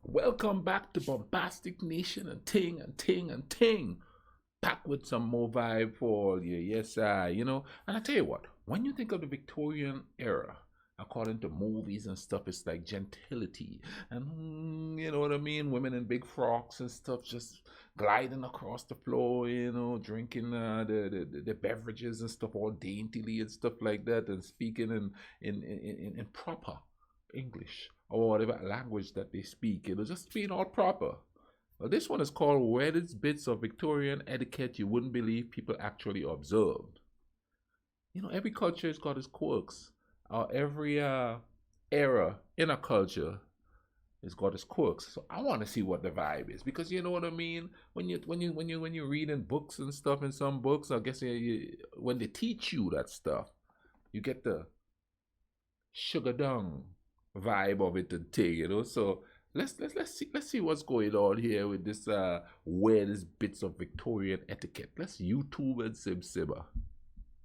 Welcome back to Bombastic Nation and Ting and Ting and Ting. Back with some more vibe for all you. Yes, and I tell you what, when you think of the Victorian era, according to movies and stuff, it's like gentility. And you know what I mean? Women in big frocks and stuff just gliding across the floor, drinking the beverages and stuff all daintily and stuff like that, and speaking in proper English or whatever language that they speak. Just being all proper. Well, this one is called Weirdest Bits of Victorian Etiquette You Wouldn't Believe People Actually Observed. Every culture has got its quirks. Every era in a culture has got its quirks. So I want to see what the vibe is, because you know what I mean. When you reading books and stuff, in some books, I guess when they teach you that stuff, you get the sugar dung vibe of it and thing. So let's see what's going on here with this weirdest bits of Victorian etiquette. Let's YouTube and simmer.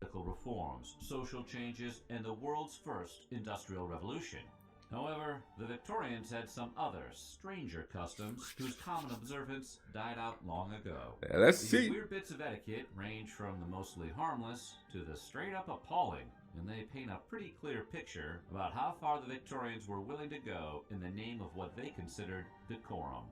Political reforms, social changes, and the world's first industrial revolution. However, the Victorians had some other, stranger customs whose common observance died out long ago. Let's These see. weird bits of etiquette range from the mostly harmless to the straight up appalling, and they paint a pretty clear picture about how far the Victorians were willing to go in the name of what they considered decorum.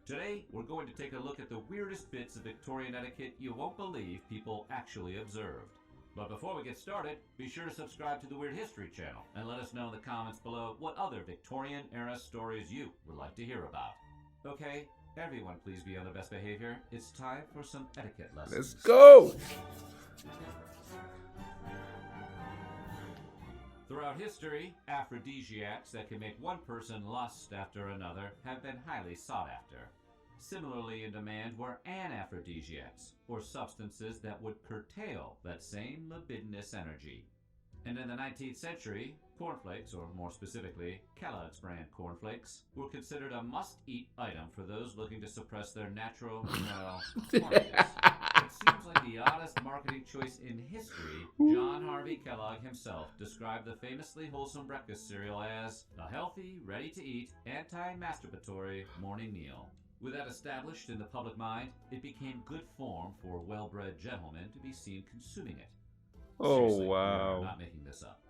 Today, we're going to take a look at the weirdest bits of Victorian etiquette you won't believe people actually observed. But before we get started, be sure to subscribe to the Weird History channel and let us know in the comments below what other Victorian-era stories you would like to hear about. Okay, everyone please be on their best behavior. It's time for some etiquette lessons. Let's go. Throughout history, aphrodisiacs that can make one person lust after another have been highly sought after. Similarly in demand were anaphrodisiacs, or substances that would curtail that same libidinous energy. And in the 19th century, cornflakes, or more specifically, Kellogg's brand cornflakes, were considered a must-eat item for those looking to suppress their natural, horniness. It seems like the oddest marketing choice in history. John Harvey Kellogg himself described the famously wholesome breakfast cereal as a healthy, ready-to-eat, anti-masturbatory morning meal. With that established in the public mind, it became good form for well-bred gentlemen to be seen consuming it. Oh, Seriously, wow. we're not making this up.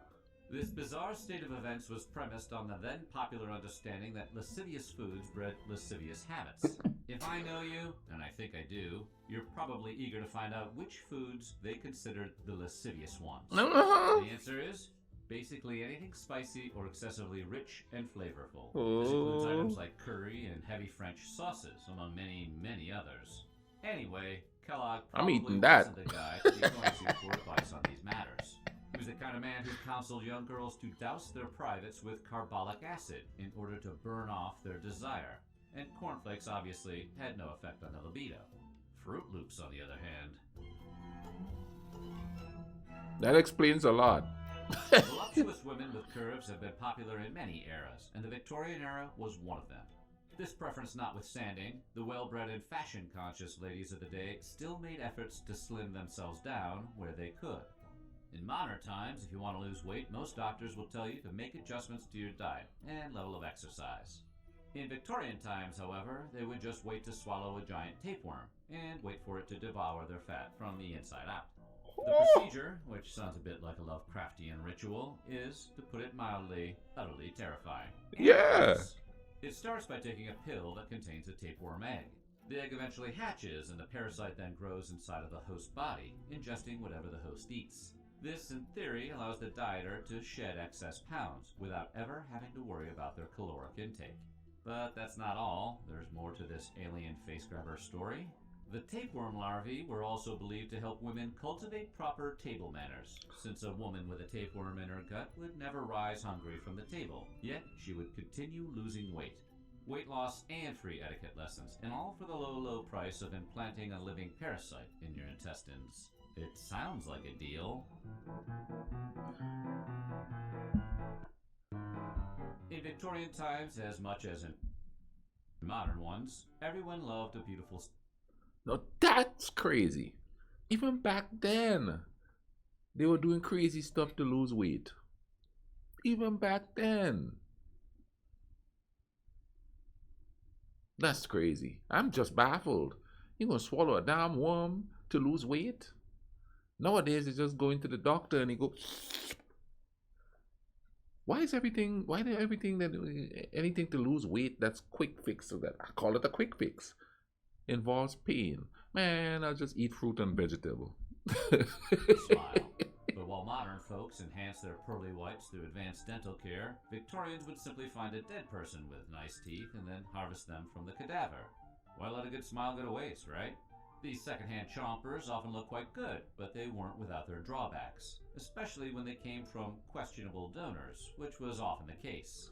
This bizarre state of events was premised on the then popular understanding that lascivious foods bred lascivious habits. If I know you, and I think I do, you're probably eager to find out which foods they considered the lascivious ones. The answer is basically anything spicy or excessively rich and flavorful. This includes items like curry and heavy French sauces, among many, many others. Anyway, Kellogg probably eating that. wasn't the guy to be going to for advice on these matters. He was the kind of man who counseled young girls to douse their privates with carbolic acid in order to burn off their desire. And cornflakes obviously had no effect on the libido. Fruit Loops, on the other hand. That explains a lot. Voluptuous women with curves have been popular in many eras, and the Victorian era was one of them. This preference notwithstanding, the well-bred and fashion-conscious ladies of the day still made efforts to slim themselves down where they could. In modern times, if you want to lose weight, most doctors will tell you to make adjustments to your diet and level of exercise. In Victorian times, however, they would just wait to swallow a giant tapeworm and wait for it to devour their fat from the inside out. The procedure, which sounds a bit like a Lovecraftian ritual, is, to put it mildly, utterly terrifying. Yeah. It starts by taking a pill that contains a tapeworm egg. The egg eventually hatches, and the parasite then grows inside of the host body, ingesting whatever the host eats. This, in theory, allows the dieter to shed excess pounds without ever having to worry about their caloric intake. But that's not all. There's more to this alien face grabber story. The tapeworm larvae were also believed to help women cultivate proper table manners, since a woman with a tapeworm in her gut would never rise hungry from the table, yet she would continue losing weight. Weight loss and free etiquette lessons, and all for the low, low price of implanting a living parasite in your intestines. It sounds like a deal. In Victorian times, as much as in modern ones, everyone loved a beautiful... Now that's crazy. Even back then, they were doing crazy stuff to lose weight. Even back then. That's crazy. I'm just baffled. You gonna swallow a damn worm to lose weight? Nowadays, you just go into the doctor and he go, why is everything? Why do everything that anything to lose weight that's quick fix? So that I call it a quick fix involves pain. Man, I'll just eat fruit and vegetable. Smile. But while modern folks enhance their pearly whites through advanced dental care, Victorians would simply find a dead person with nice teeth and then harvest them from the cadaver. Why let a good smile go to waste, right? These secondhand chompers often look quite good, but they weren't without their drawbacks, especially when they came from questionable donors, which was often the case.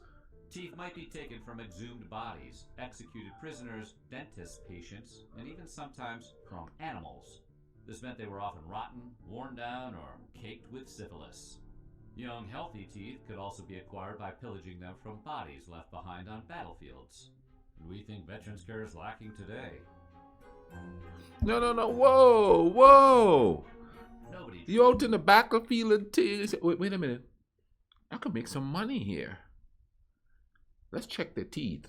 Teeth might be taken from exhumed bodies, executed prisoners, dentist patients, and even sometimes from animals. This meant they were often rotten, worn down, or caked with syphilis. Young, healthy teeth could also be acquired by pillaging them from bodies left behind on battlefields. We think Veterans Care is lacking today. No, no, no. Whoa, whoa. Nobody. You out in the battlefield and wait a minute. I could make some money here. Let's check the teeth.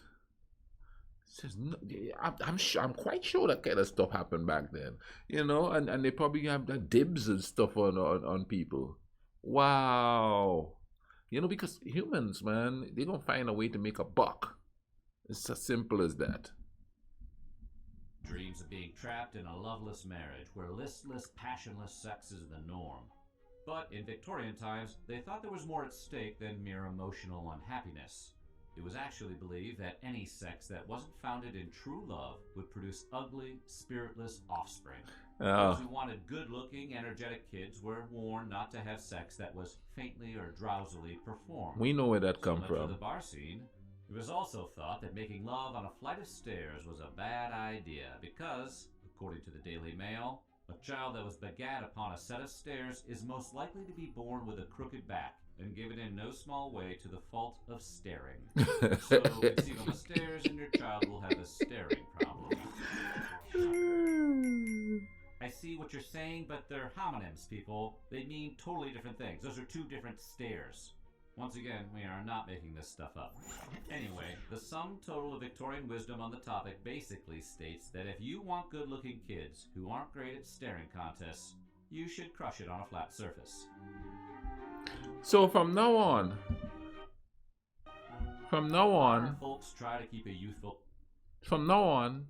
Says no, I'm quite sure that kind of stuff happened back then, and they probably have the dibs and stuff on people. Wow, because humans, man, they gonna find a way to make a buck. It's as simple as that. Dreams of being trapped in a loveless marriage where listless, passionless sex is the norm. But in Victorian times, they thought there was more at stake than mere emotional unhappiness. It was actually believed that any sex that wasn't founded in true love would produce ugly, spiritless offspring. Those who wanted good-looking, energetic kids were warned not to have sex that was faintly or drowsily performed. We know where that come Similar from. to the bar scene, it was also thought that making love on a flight of stairs was a bad idea because, according to the Daily Mail, a child that was begat upon a set of stairs is most likely to be born with a crooked back and given in no small way to the fault of staring. So, conceive on the stairs and your child will have a staring problem. I see what you're saying, but they're homonyms, people. They mean totally different things. Those are two different stairs. Once again, we are not making this stuff up. Anyway, the sum total of Victorian wisdom on the topic basically states that if you want good-looking kids who aren't great at staring contests, you should crush it on a flat surface. So from now on, folks try to keep a youthful. From now on,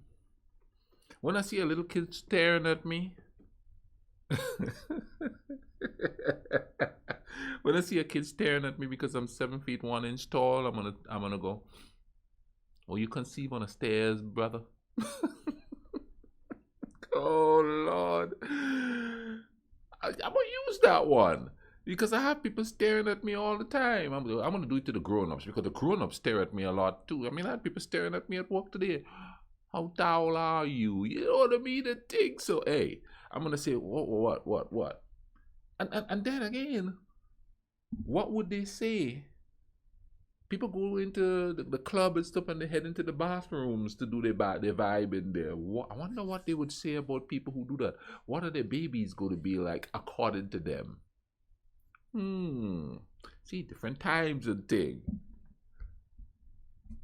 when I see a little kid staring at me, when I see a kid staring at me because I'm 7 feet 1 inch tall, I'm gonna go, "Oh, you conceive on the stairs, brother." Oh Lord, I'm gonna use that one. Because I have people staring at me all the time. I'm going to do it to the grown-ups because the grown-ups stare at me a lot too. I mean, I had people staring at me at work today. How tall are you? You know what I mean? The thing. So, hey, I'm going to say, what? And then again, what would they say? People go into the club and stuff and they head into the bathrooms to do their vibe in there. I wonder what they would say about people who do that. What are their babies going to be like according to them? See, different times and thing.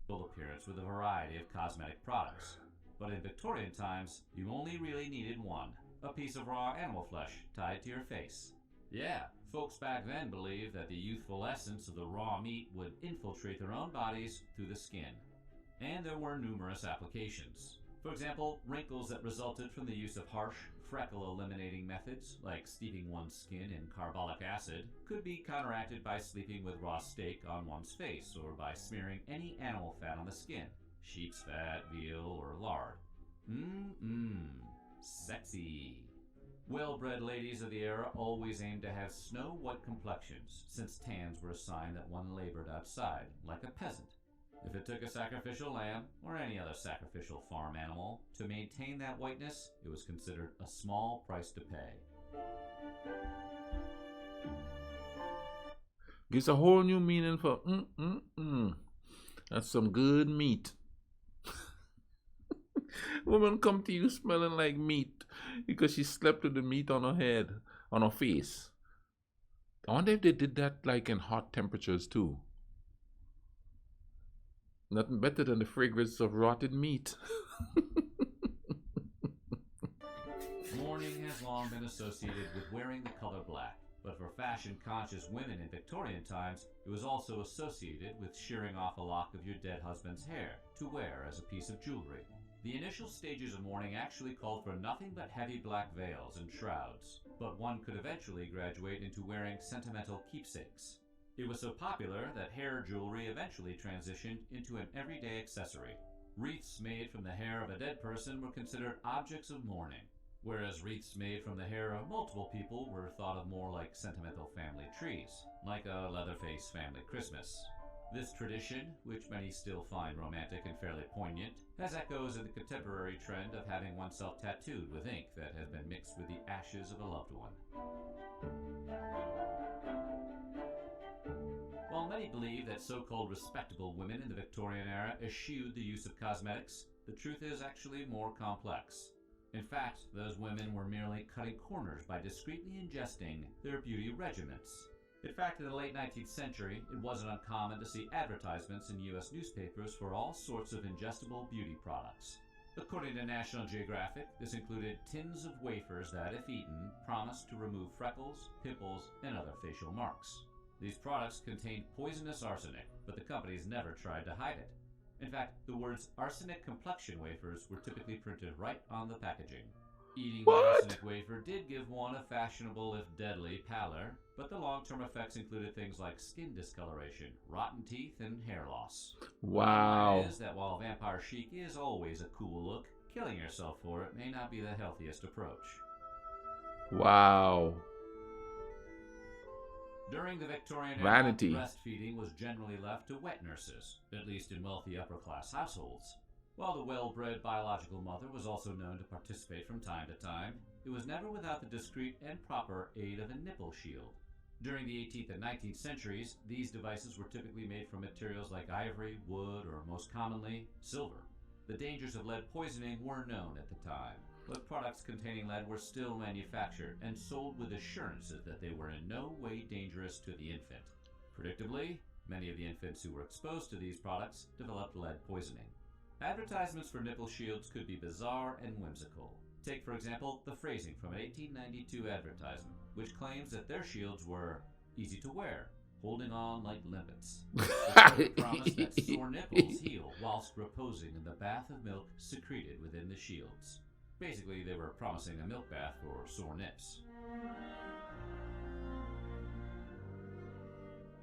Appearance with a variety of cosmetic products. But in Victorian times, you only really needed one, a piece of raw animal flesh tied to your face. Yeah, folks back then believed that the youthful essence of the raw meat would infiltrate their own bodies through the skin. And there were numerous applications. For example, wrinkles that resulted from the use of harsh, freckle-eliminating methods, like steeping one's skin in carbolic acid, could be counteracted by sleeping with raw steak on one's face or by smearing any animal fat on the skin, sheep's fat, veal, or lard. Sexy. Well-bred ladies of the era always aimed to have snow-white complexions, since tans were a sign that one labored outside, like a peasant. If it took a sacrificial lamb, or any other sacrificial farm animal, to maintain that whiteness, it was considered a small price to pay. Gives a whole new meaning for That's some good meat. Woman come to you smelling like meat because she slept with the meat on her head, on her face. I wonder if they did that like in hot temperatures too. Nothing better than the fragrance of rotted meat. Mourning has long been associated with wearing the color black, but for fashion-conscious women in Victorian times, it was also associated with shearing off a lock of your dead husband's hair to wear as a piece of jewelry. The initial stages of mourning actually called for nothing but heavy black veils and shrouds, but one could eventually graduate into wearing sentimental keepsakes. It was so popular that hair jewelry eventually transitioned into an everyday accessory. Wreaths made from the hair of a dead person were considered objects of mourning, whereas wreaths made from the hair of multiple people were thought of more like sentimental family trees, like a Leatherface family Christmas. This tradition, which many still find romantic and fairly poignant, has echoes in the contemporary trend of having oneself tattooed with ink that has been mixed with the ashes of a loved one. While many believe that so-called respectable women in the Victorian era eschewed the use of cosmetics, the truth is actually more complex. In fact, those women were merely cutting corners by discreetly ingesting their beauty regimens. In fact, in the late 19th century, it wasn't uncommon to see advertisements in U.S. newspapers for all sorts of ingestible beauty products. According to National Geographic, this included tins of wafers that, if eaten, promised to remove freckles, pimples, and other facial marks. These products contained poisonous arsenic, but the companies never tried to hide it. In fact, the words arsenic complexion wafers were typically printed right on the packaging. Eating the arsenic wafer did give one a fashionable, if deadly, pallor, but the long-term effects included things like skin discoloration, rotten teeth, and hair loss. Wow. The point is that while vampire chic is always a cool look, killing yourself for it may not be the healthiest approach. Wow. During the Victorian Vanity. era, breastfeeding was generally left to wet nurses, at least in wealthy upper-class households. While the well-bred biological mother was also known to participate from time to time, it was never without the discreet and proper aid of a nipple shield. During the 18th and 19th centuries, these devices were typically made from materials like ivory, wood, or most commonly, silver. The dangers of lead poisoning were known at the time, but products containing lead were still manufactured and sold with assurances that they were in no way dangerous to the infant. Predictably, many of the infants who were exposed to these products developed lead poisoning. Advertisements for nipple shields could be bizarre and whimsical. Take, for example, the phrasing from an 1892 advertisement, which claims that their shields were easy to wear, holding on like limpets. The promise that sore nipples heal whilst reposing in the bath of milk secreted within the shields. Basically, they were promising a milk bath for sore nips.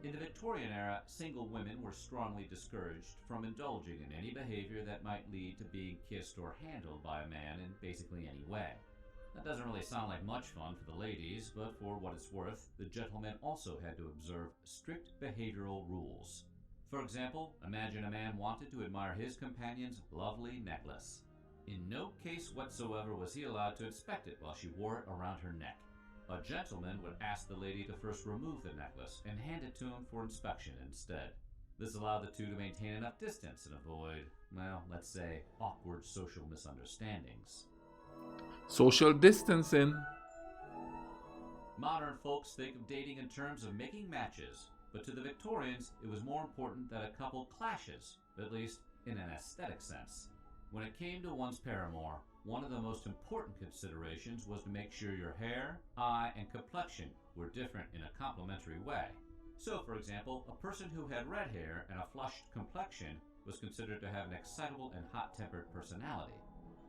In the Victorian era, single women were strongly discouraged from indulging in any behavior that might lead to being kissed or handled by a man in basically any way. That doesn't really sound like much fun for the ladies, but for what it's worth, the gentlemen also had to observe strict behavioral rules. For example, imagine a man wanted to admire his companion's lovely necklace. In no case whatsoever was he allowed to inspect it while she wore it around her neck. A gentleman would ask the lady to first remove the necklace and hand it to him for inspection instead. This allowed the two to maintain enough distance and avoid, well, let's say, awkward social misunderstandings. Social distancing. Modern folks think of dating in terms of making matches, but to the Victorians, it was more important that a couple clashes, at least in an aesthetic sense. When it came to one's paramour, one of the most important considerations was to make sure your hair, eye, and complexion were different in a complementary way. So, for example, a person who had red hair and a flushed complexion was considered to have an excitable and hot-tempered personality.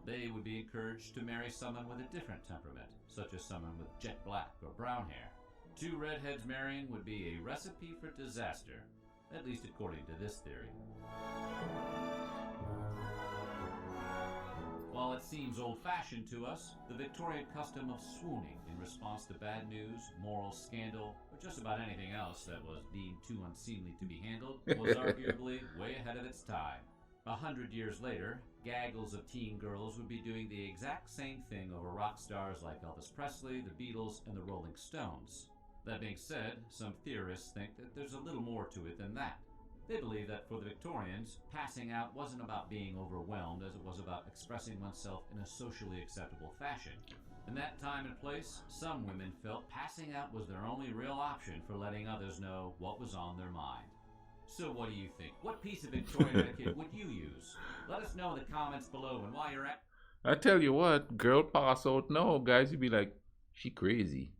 They would be encouraged to marry someone with a different temperament, such as someone with jet black or brown hair. Two redheads marrying would be a recipe for disaster, at least according to this theory. While it seems old-fashioned to us, the Victorian custom of swooning in response to bad news, moral scandal, or just about anything else that was deemed too unseemly to be handled was arguably way ahead of its time. 100 years later, gaggles of teen girls would be doing the exact same thing over rock stars like Elvis Presley, the Beatles, and the Rolling Stones. That being said, some theorists think that there's a little more to it than that. They believe that for the Victorians, passing out wasn't about being overwhelmed as it was about expressing oneself in a socially acceptable fashion. In that time and place, some women felt passing out was their only real option for letting others know what was on their mind. So what do you think? What piece of Victorian etiquette would you use? Let us know in the comments below, and while you're at I tell you what, girl pass out now, guys, you be like, she crazy.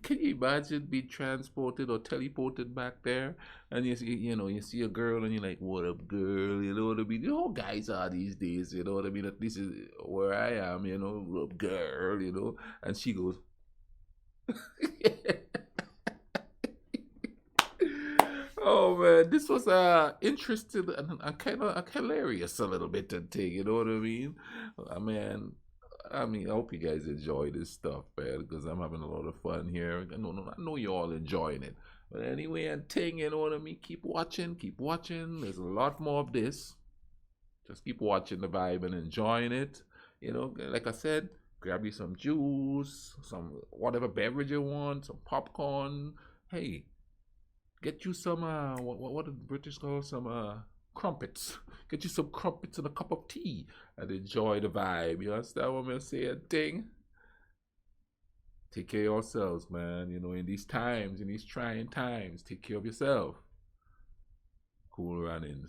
Can you imagine being transported or teleported back there, and you see a girl, and you're like, "What up, girl?" You know what I mean? You know how guys are these days. You know what I mean? That this is where I am. What up, girl? And she goes, "Oh man, this was interesting and kind of hilarious a little bit and thing." You know what I mean? Man, I hope you guys enjoy this stuff, man, because I'm having a lot of fun here. I know you're all enjoying it. But anyway, and thing, you know what I mean? Keep watching, keep watching. There's a lot more of this. Just keep watching the vibe and enjoying it. Like I said, grab you some juice, some whatever beverage you want, some popcorn. Hey, get you some what do the British call some crumpets. Get you some crumpets and a cup of tea and enjoy the vibe. You understand what I'm saying? Thing. Take care of yourselves, man. In these times, in these trying times, take care of yourself. Cool runnings.